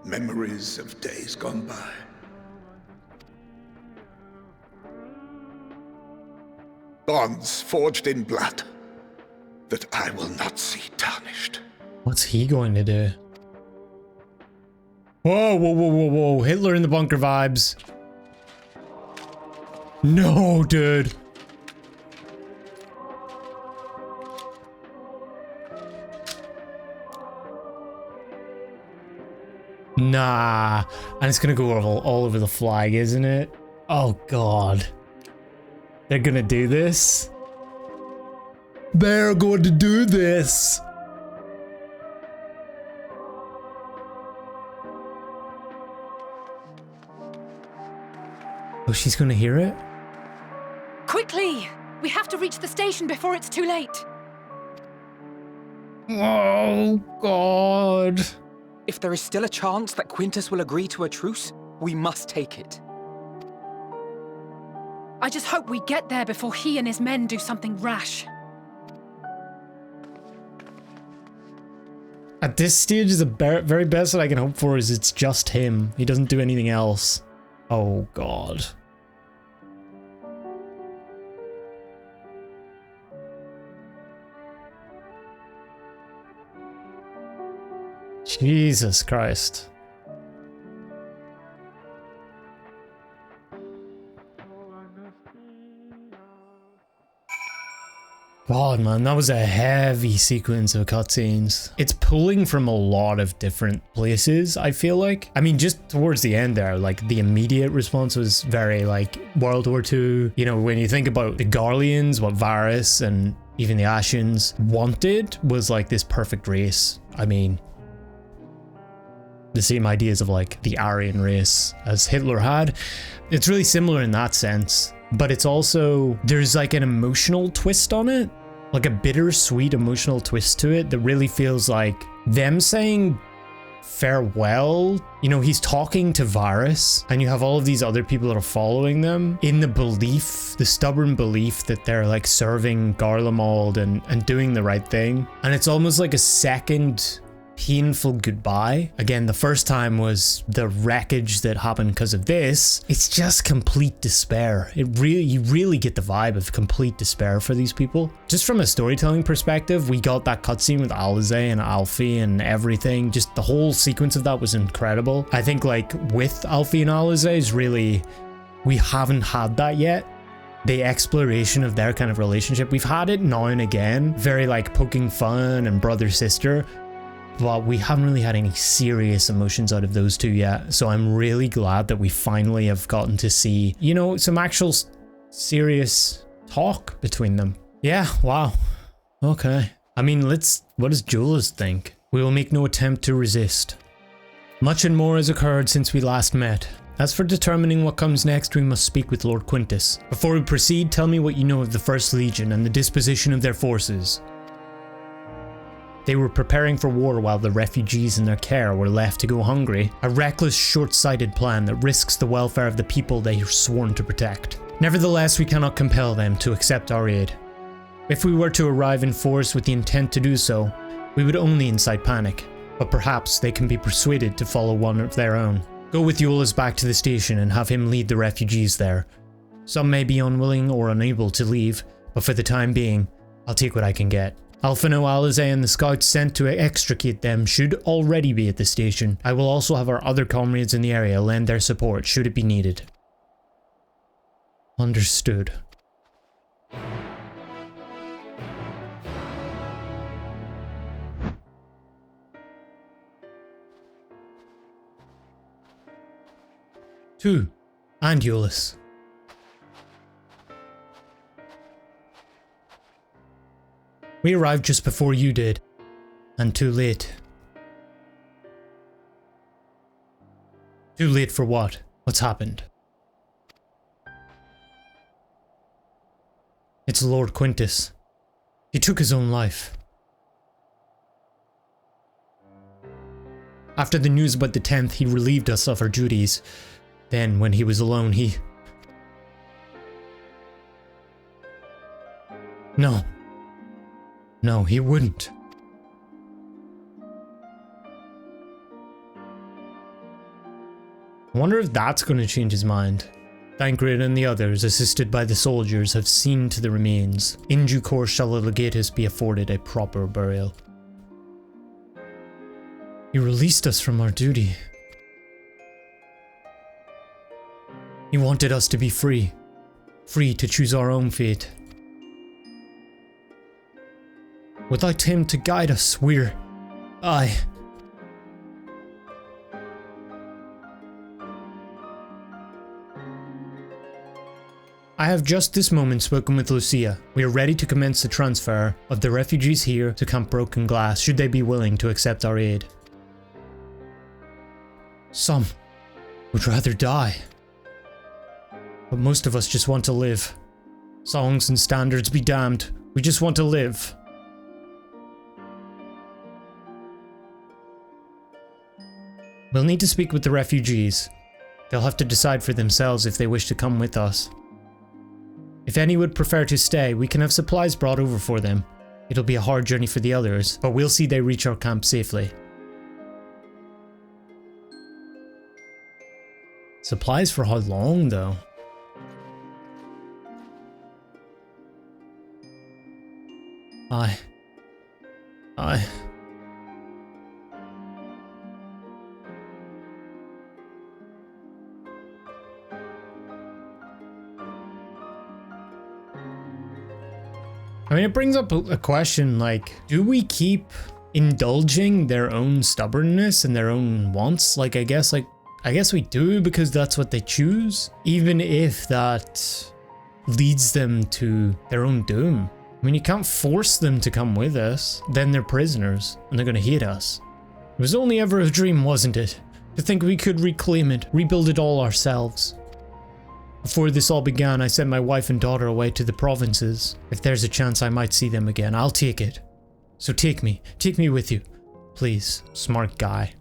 memories of days gone by. Bonds forged in blood that I will not see tarnished. What's he going to do? Whoa, whoa, whoa, whoa, whoa. Hitler in the bunker vibes. No, dude. Nah. And it's gonna go all over the flag, isn't it? Oh, God. They're gonna do this? They're going to do this! Oh, she's gonna hear it? Quickly! We have to reach the station before it's too late. Oh, God. If there is still a chance that Quintus will agree to a truce, we must take it. I just hope we get there before he and his men do something rash. At this stage, the very best that I can hope for is it's just him. He doesn't do anything else. Oh, God. Jesus Christ. God, man, that was a heavy sequence of cutscenes. It's pulling from a lot of different places, I feel like. I mean, just towards the end there, like, the immediate response was very, like, World War II. You know, when you think about the Garleans, what Varus and even the Ascians wanted was, like, this perfect race. I mean, the same ideas of, like, the Aryan race as Hitler had. It's really similar in that sense. But it's also, there's like an emotional twist on it, like a bittersweet emotional twist to it that really feels like them saying farewell. You know, he's talking to Varus and you have all of these other people that are following them in the belief, the stubborn belief that they're like serving Garlemald and doing the right thing. And it's almost like a second painful goodbye. Again, the first time was the wreckage that happened because of this. It's just complete despair. You really get the vibe of complete despair for these people. Just from a storytelling perspective, we got that cutscene with Alize and Alfie and everything. Just the whole sequence of that was incredible. I think like with Alfie and Alize is really, we haven't had that yet. The exploration of their kind of relationship. We've had it now and again, very like poking fun and brother-sister, but we haven't really had any serious emotions out of those two yet. So I'm really glad that we finally have gotten to see, you know, some actual serious talk between them. Yeah, wow. Okay. I mean, what does Jullus think? We will make no attempt to resist. Much and more has occurred since we last met. As for determining what comes next, we must speak with Lord Quintus. Before we proceed, tell me what you know of the First Legion and the disposition of their forces. They were preparing for war while the refugees in their care were left to go hungry. A reckless, short-sighted plan that risks the welfare of the people they are sworn to protect. Nevertheless, we cannot compel them to accept our aid. If we were to arrive in force with the intent to do so, we would only incite panic, but perhaps they can be persuaded to follow one of their own. Go with Jullus back to the station and have him lead the refugees there. Some may be unwilling or unable to leave, but for the time being, I'll take what I can get. Alphino, Alize and the scouts sent to extricate them should already be at the station. I will also have our other comrades in the area lend their support should it be needed. Understood. Two, and Jullus. We arrived just before you did. And too late. Too late for what? What's happened? It's Lord Quintus. He took his own life. After the news about the 10th, he relieved us of our duties. Then, when he was alone, he... No. No, he wouldn't. I wonder if that's going to change his mind. Thancred and the others, assisted by the soldiers, have seen to the remains. In due course shall the legatus be afforded a proper burial. He released us from our duty. He wanted us to be free. Free to choose our own fate. Without him to guide us, I have just this moment spoken with Lucia. We are ready to commence the transfer of the refugees here to Camp Broken Glass, should they be willing to accept our aid. Some would rather die. But most of us just want to live. Songs and standards be damned. We just want to live. We'll need to speak with the refugees. They'll have to decide for themselves if they wish to come with us. If any would prefer to stay, we can have supplies brought over for them. It'll be a hard journey for the others, but we'll see they reach our camp safely. Supplies for how long, though? I mean, it brings up a question like, do we keep indulging their own stubbornness and their own wants? I guess we do, because that's what they choose, even if that leads them to their own doom. I mean, you can't force them to come with us. Then they're prisoners, and they're gonna hate us. It was only ever a dream, wasn't it? To think we could reclaim it, rebuild it all ourselves. Before this all began, I sent my wife and daughter away to the provinces. If there's a chance I might see them again, I'll take it. So take me with you. Please, smart guy.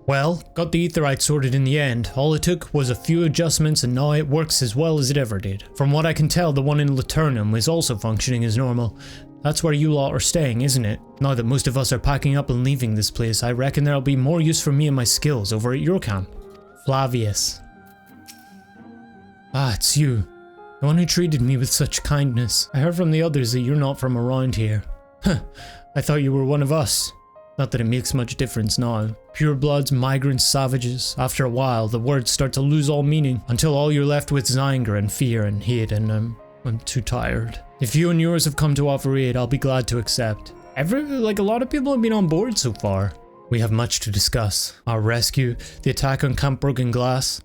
Well, got the aetherite sorted in the end. All it took was a few adjustments and now it works as well as it ever did. From what I can tell, the one in Laternum is also functioning as normal. That's where you lot are staying, isn't it? Now that most of us are packing up and leaving this place, I reckon there'll be more use for me and my skills over at your camp. Flavius. Ah, it's you. The one who treated me with such kindness. I heard from the others that you're not from around here. Huh, I thought you were one of us. Not that it makes much difference now. Purebloods, migrants, savages. After a while, the words start to lose all meaning, until all you're left with is anger and fear and hate, and I'm too tired. If you and yours have come to offer aid, I'll be glad to accept. A lot of people have been on board so far. We have much to discuss. Our rescue, the attack on Camp Broken Glass.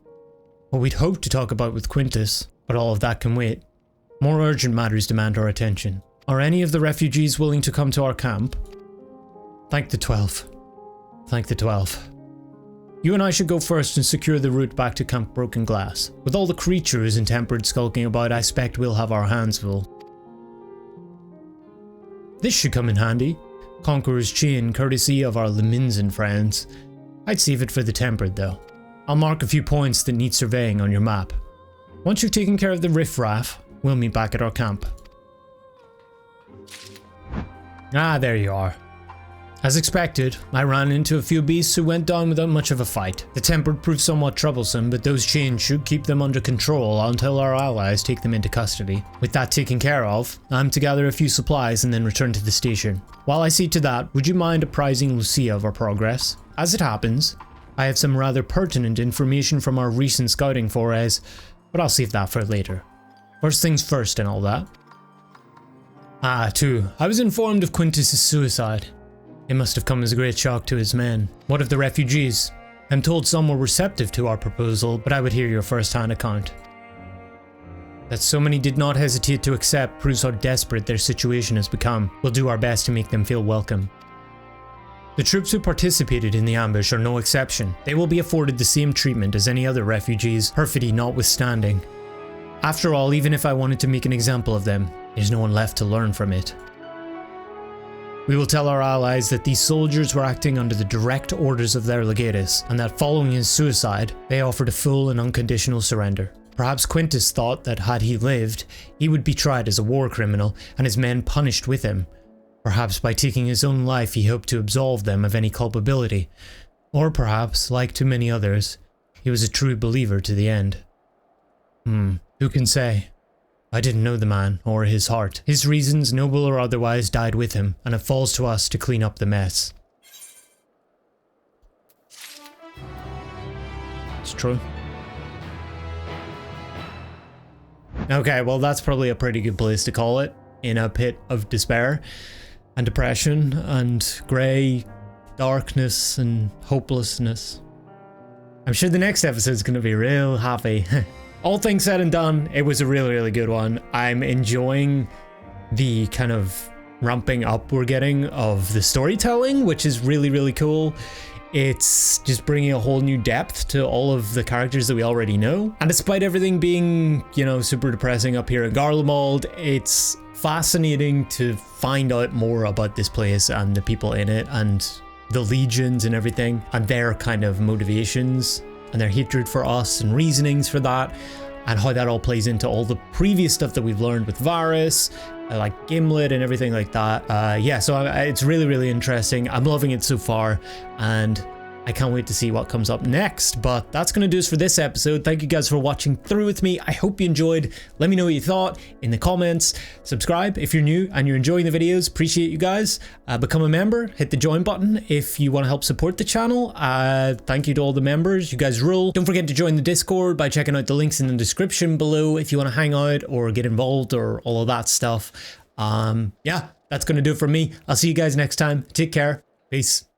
What we'd hoped to talk about with Quintus, but all of that can wait. More urgent matters demand our attention. Are any of the refugees willing to come to our camp? Thank the 12. Thank the 12. You and I should go first and secure the route back to Camp Broken Glass. With all the creatures and Tempered skulking about, I expect we'll have our hands full. This should come in handy. Conqueror's Chain, courtesy of our Leminsen friends. I'd save it for the Tempered though. I'll mark a few points that need surveying on your map. Once you've taken care of the riffraff, we'll meet back at our camp. Ah, there you are. As expected, I ran into a few beasts who went down without much of a fight. The Tempered proved somewhat troublesome, but those chains should keep them under control until our allies take them into custody. With that taken care of, I'm to gather a few supplies and then return to the station. While I see to that, would you mind apprising Lucia of our progress? As it happens, I have some rather pertinent information from our recent scouting forays, but I'll save that for later. First things first and all that. I was informed of Quintus' suicide. It must have come as a great shock to his men. What of the refugees? I'm told some were receptive to our proposal, but I would hear your first-hand account. That so many did not hesitate to accept proves how desperate their situation has become. We'll do our best to make them feel welcome. The troops who participated in the ambush are no exception. They will be afforded the same treatment as any other refugees, perfidy notwithstanding. After all, even if I wanted to make an example of them, there's no one left to learn from it. We will tell our allies that these soldiers were acting under the direct orders of their legatus, and that following his suicide, they offered a full and unconditional surrender. Perhaps Quintus thought that had he lived, he would be tried as a war criminal and his men punished with him. Perhaps by taking his own life he hoped to absolve them of any culpability. Or perhaps, like too many others, he was a true believer to the end. Who can say? I didn't know the man, or his heart. His reasons, noble or otherwise, died with him, and it falls to us to clean up the mess. It's true. Okay, well that's probably a pretty good place to call it, in a pit of despair and depression and grey darkness and hopelessness. I'm sure the next episode is going to be real happy. All things said and done, it was a really, really good one. I'm enjoying the kind of ramping up we're getting of the storytelling, which is really, really cool. It's just bringing a whole new depth to all of the characters that we already know. And despite everything being, you know, super depressing up here in Garlemald, it's fascinating to find out more about this place and the people in it and the legions and everything and their kind of motivations and their hatred for us and reasonings for that and how that all plays into all the previous stuff that we've learned with Varus, like Gimlet and everything like that. Yeah, so it's really, really interesting. I'm loving it so far and I can't wait to see what comes up next, but that's going to do us for this episode. Thank you guys for watching through with me. I hope you enjoyed. Let me know what you thought in the comments. Subscribe if you're new and you're enjoying the videos. Appreciate you guys. Become a member. Hit the join button if you want to help support the channel. Thank you to all the members. You guys rule. Don't forget to join the Discord by checking out the links in the description below if you want to hang out or get involved or all of that stuff. Yeah, that's going to do it for me. I'll see you guys next time. Take care. Peace.